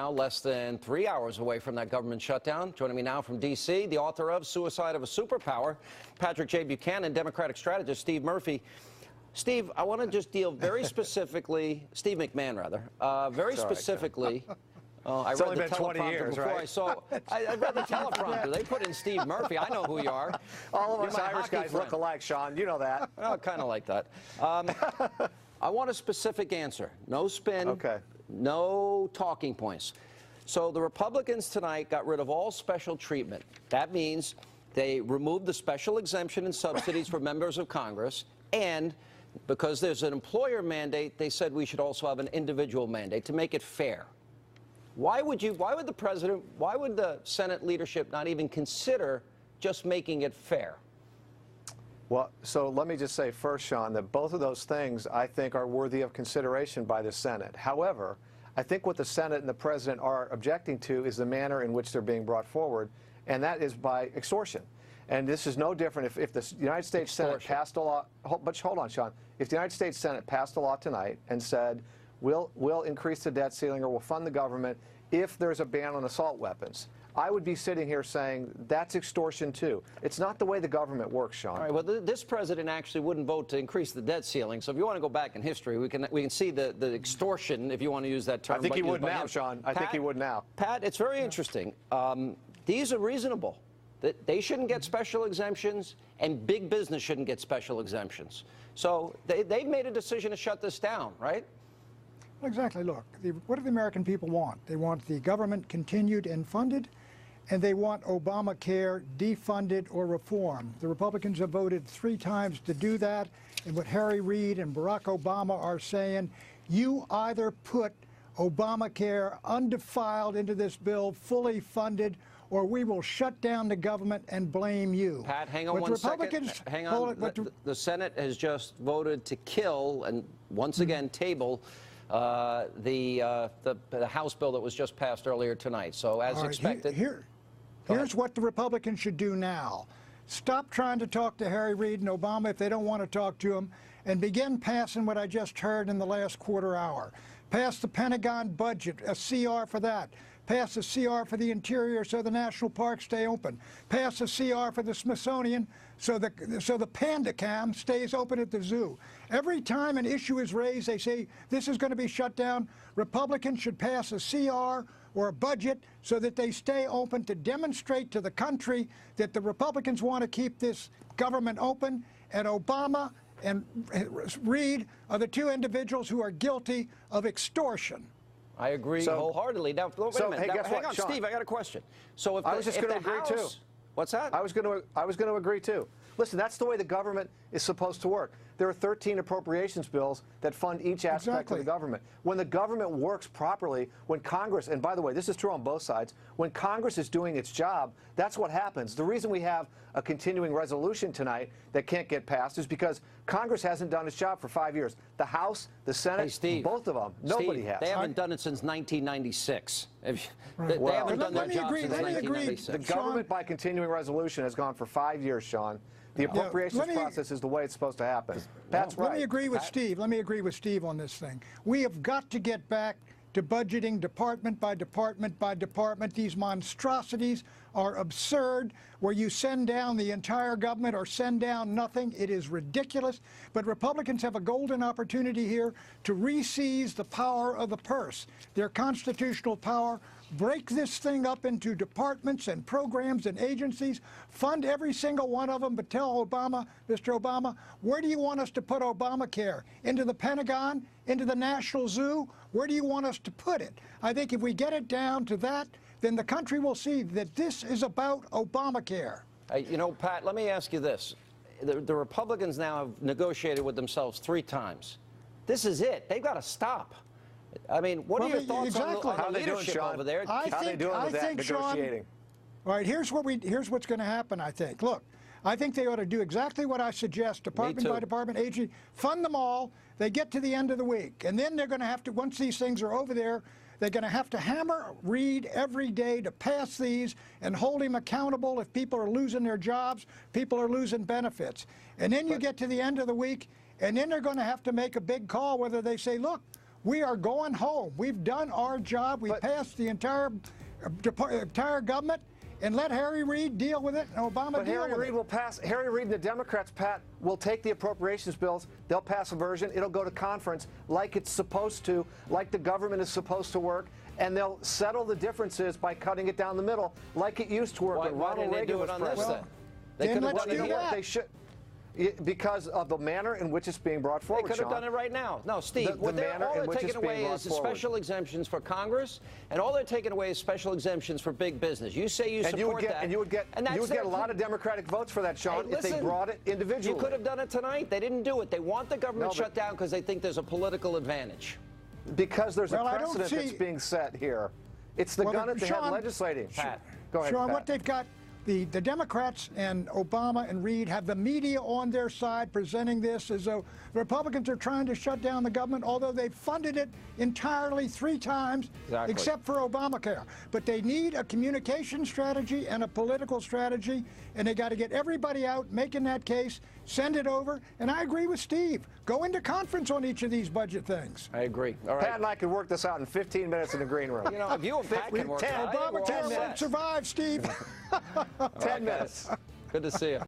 Now less than 3 hours away from that government shutdown. Joining me now from D.C., the author of Suicide of a Superpower, Patrick J. Buchanan, Democratic strategist Steve Murphy. Steve, I want to just deal very specifically, Steve McMahon rather, very specifically. I it's read only the been 20 years, before right? I read the teleprompter. They put in Steve Murphy. I know who you are. All of You're us my Irish hockey guys friend. look alike, Sean. You know that. Oh, kind of like that. I want a specific answer. No spin. Okay. No talking points. So the Republicans tonight got rid of all special treatment. That means they removed the special exemption and subsidies for members of Congress, and because there's an employer mandate, they said we should also have an individual mandate to make it fair. Why would the president, why would the Senate leadership not even consider just making it fair? Well, so let me just say first, Sean, that both of those things I think are worthy of consideration by the Senate. However, I think what the Senate and the President are objecting to is the manner in which they're being brought forward, and that is by extortion. And this is no different if the United States Senate passed a law. But hold on, Sean. If the United States Senate passed a law tonight and said, we'll increase the debt ceiling or we'll fund the government if there's a ban on assault weapons, I would be sitting here saying that's extortion too. It's not the way the government works, Sean. All right. Well, this president actually wouldn't vote to increase the debt ceiling. So if you want to go back in history, we can see the extortion, if you want to use that term. I think he would now, Sean. I think he would now. Pat, it's very interesting. These are reasonable. They shouldn't get special exemptions, and big business shouldn't get special exemptions. So they've made a decision to shut this down, right? Exactly. Look, what do the American people want? They want the government continued and funded, and they want Obamacare defunded or reformed. The Republicans have voted 3 times to do that, and what Harry Reid and Barack Obama are saying, you either put Obamacare undefiled into this bill, fully funded, or we will shut down the government and blame you. Pat, hang on one second. Hang on. The Senate has just voted to kill and once again table the House bill that was just passed earlier tonight. So as expected. Here's what the Republicans should do now. Stop trying to talk to Harry Reid and Obama if they don't want to talk to him, and begin passing what I just heard in the last quarter hour. Pass the Pentagon budget, a CR for that. Pass a CR for the Interior so the national parks stay open. Pass a CR for the Smithsonian so the Panda Cam stays open at the zoo. Every time an issue is raised, they say this is going to be shut down. Republicans should pass a CR or a budget so that they stay open to demonstrate to the country that the Republicans want to keep this government open, and Obama and Reid are the 2 individuals who are guilty of extortion. I agree wholeheartedly. Now, wait a minute. Hey, hang on, Sean. Steve, I got a question. So if I was just going to agree too. What's that? I was going to agree too. Listen, that's the way the government is supposed to work. There are 13 appropriations bills that fund each aspect of the government. When the government works properly, when Congress, and by the way, this is true on both sides, when Congress is doing its job, that's what happens. The reason we have a continuing resolution tonight that can't get passed is because Congress hasn't done its job for 5 years. The House, the Senate, hey, Steve, both of them, nobody has. They haven't done it since 1996. They Well, haven't done their job since 1996. The government, by continuing resolution, has gone for 5 years, Sean. The appropriations process is the way it's supposed to happen. That's right. Let me agree with Steve. Let me agree with Steve on this thing. We have got to get back to budgeting department by department by department. These monstrosities are absurd, where you send down the entire government or send down nothing. It is ridiculous. But Republicans have a golden opportunity here to re-seize the power of the purse, their constitutional power. Break this thing up into departments and programs and agencies. Fund every single one of them, but tell Obama, Mr. Obama, where do you want us to put Obamacare? Into the Pentagon? Into the National Zoo? Where do you want us to put it? I think if we get it down to that, then the country will see that this is about Obamacare. You know, Pat, let me ask you this. The Republicans now have negotiated with themselves 3 times. This is it. They've got to stop. I mean, what are your thoughts on the leadership over there? How are they doing with that negotiating? All right, here's what's going to happen, I think. Look, I think they ought to do exactly what I suggest, department by department, agency, fund them all. They get to the end of the week, and then they're going to have to, once these things are over there, they're going to have to hammer Reid every day to pass these and hold him accountable if people are losing their jobs, people are losing benefits. And then you get to the end of the week, and then they're going to have to make a big call whether they say, look, We are going home. We've done our job. We passed the entire government, and let Harry Reid deal with it, and Obama But deal Harry with Reid it. will pass. Harry Reid and the Democrats, Pat, will take the appropriations bills. They'll pass a version. It'll go to conference like it's supposed to, like the government is supposed to work, and they'll settle the differences by cutting it down the middle, like it used to work when Why Ronald didn't they Reagan do was it on this president. then? They then could have let's done it do here. that. They should. Because of the manner in which it's being brought They forward, could have Sean. done it right now. No, Steve, The what manner all in they're which taking it's being away brought is forward. special exemptions for Congress, and all they're taking away is special exemptions for big business. You say you And support you would get, that. and you would get, and that's you would get their- a lot of Democratic votes for that, Sean, Hey, if they listen, brought it individually. You could have done it tonight. They didn't do it. They want the government No, but- shut down because they think there's a political advantage. Because there's Well, a I don't precedent that's see- being set here. It's the Well, gun at the head Sean- legislating. Pat. Go ahead, Sean, Pat. what they've got, the Democrats and Obama and Reid have the media on their side presenting this as though the Republicans are trying to shut down the government, although they funded it entirely 3 times, Exactly. except for Obamacare. But they need a communication strategy and a political strategy, and they got to get everybody out making that case, send it over, and I agree with Steve. Go into conference on each of these budget things. I agree. All right. Pat and I could work this out in 15 minutes in the green room. You know, if you and Pat can work it out, we're all Obamacare won't set. survive, Steve. 10 minutes. Good to see you.